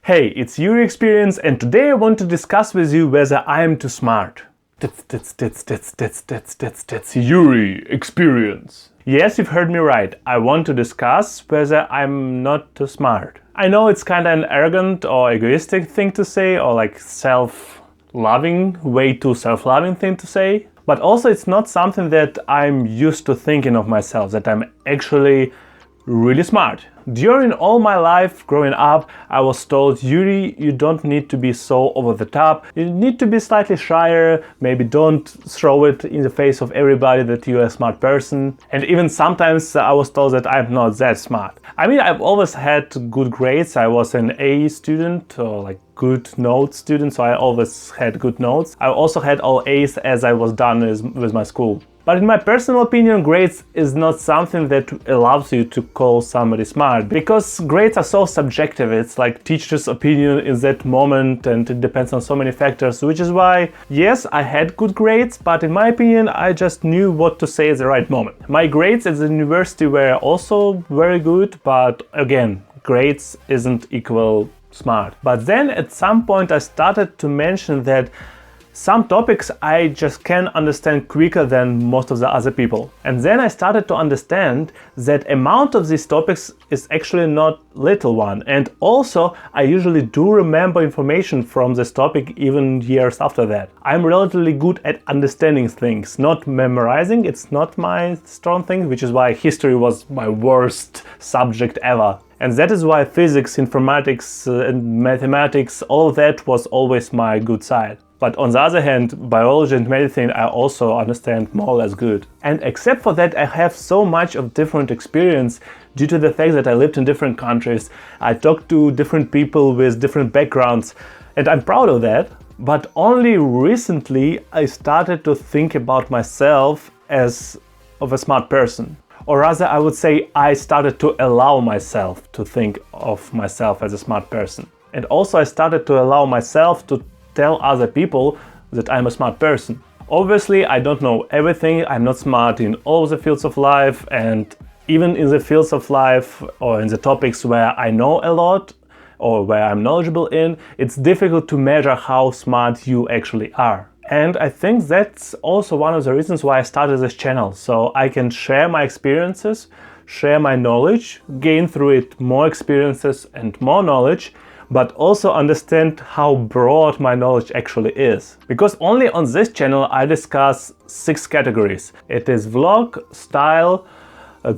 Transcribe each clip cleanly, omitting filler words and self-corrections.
Hey, it's Yury Experience, and today I want to discuss with you whether I am too smart. That's Yury Experience. Yes, you've heard me right. I want to discuss whether I'm not too smart. I know it's kind of an arrogant or egoistic thing to say, or like self-loving, way too self-loving thing to say. But also it's not something that I'm used to thinking of myself, that I'm actually really smart. During all my life growing up, I was told, Yuri, you don't need to be so over the top. You need to be slightly shyer. Maybe don't throw it in the face of everybody that you're a smart person. And even sometimes I was told that I'm not that smart. I mean, I've always had good grades. I was an A student, or like good note student, so I always had good notes. I also had all A's as I was done with my school. But in my personal opinion, grades is not something that allows you to call somebody smart, because grades are so subjective. It's like teacher's opinion in that moment, and it depends on so many factors, which is why, yes, I had good grades, but in my opinion, I just knew what to say at the right moment. My grades at the university were also very good, but again, grades isn't equal smart. But then at some point I started to mention that some topics I just can understand quicker than most of the other people. And then I started to understand that amount of these topics is actually not little one. And also I usually do remember information from this topic even years after that. I'm relatively good at understanding things, not memorizing. It's not my strong thing, which is why history was my worst subject ever. And that is why physics, informatics, and mathematics, all of that was always my good side. But on the other hand, biology and medicine I also understand more or less good. And except for that, I have so much of different experience due to the fact that I lived in different countries. I talked to different people with different backgrounds, and I'm proud of that. But only recently I started to think about myself as of a smart person. Or rather, I would say I started to allow myself to think of myself as a smart person. And also I started to allow myself to tell other people that I'm a smart person. Obviously, I don't know everything. I'm not smart in all the fields of life, and even in the fields of life or in the topics where I know a lot or where I'm knowledgeable in, it's difficult to measure how smart you actually are. And I think that's also one of the reasons why I started this channel, so I can share my experiences, share my knowledge, gain through it more experiences and more knowledge, but also understand how broad my knowledge actually is. Because only on this channel I discuss 6 categories. It is vlog, style,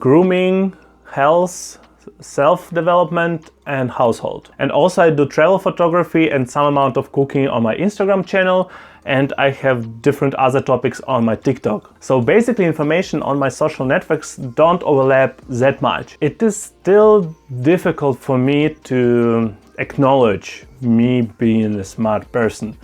grooming, health, self-development and household. And also I do travel photography and some amount of cooking on my Instagram channel, and I have different other topics on my TikTok. So basically information on my social networks don't overlap that much. It is still difficult for me to acknowledge me being a smart person.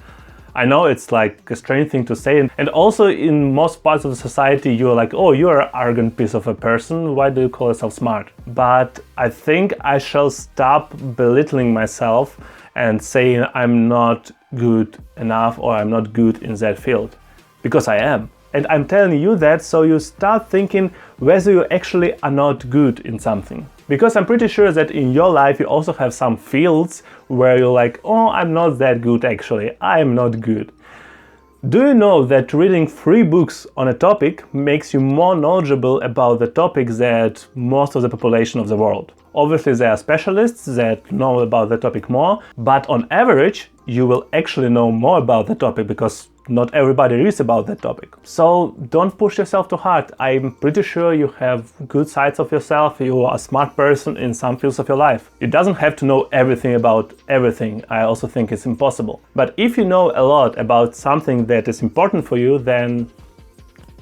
I know it's like a strange thing to say, and also in most parts of the society you're like, oh, you're an arrogant piece of a person, why do you call yourself smart? But I think I shall stop belittling myself and saying I'm not good enough or I'm not good in that field, because I am. And I'm telling you that so you start thinking whether you actually are not good in something. Because I'm pretty sure that in your life you also have some fields where you're like, oh, I'm not that good actually, I'm not good. Do you know that reading 3 books on a topic makes you more knowledgeable about the topic than most of the population of the world? Obviously there are specialists that know about the topic more, but on average you will actually know more about the topic because not everybody reads about that topic. So don't push yourself too hard. I'm pretty sure you have good sides of yourself. You are a smart person in some fields of your life. You doesn't have to know everything about everything. I also think it's impossible. But if you know a lot about something that is important for you, then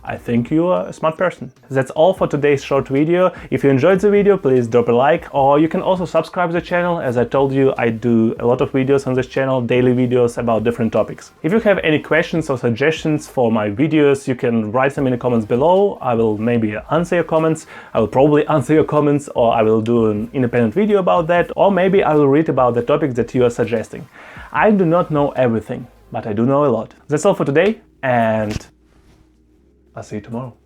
I think you are a smart person. That's all for today's short video. If you enjoyed the video, please drop a like, or you can also subscribe to the channel. As I told you, I do a lot of videos on this channel, daily videos about different topics. If you have any questions or suggestions for my videos, you can write them in the comments below. I will maybe answer your comments. I will probably answer your comments, or I will do an independent video about that, or maybe I will read about the topics that you are suggesting. I do not know everything, but I do know a lot. That's all for today, and I'll see you tomorrow.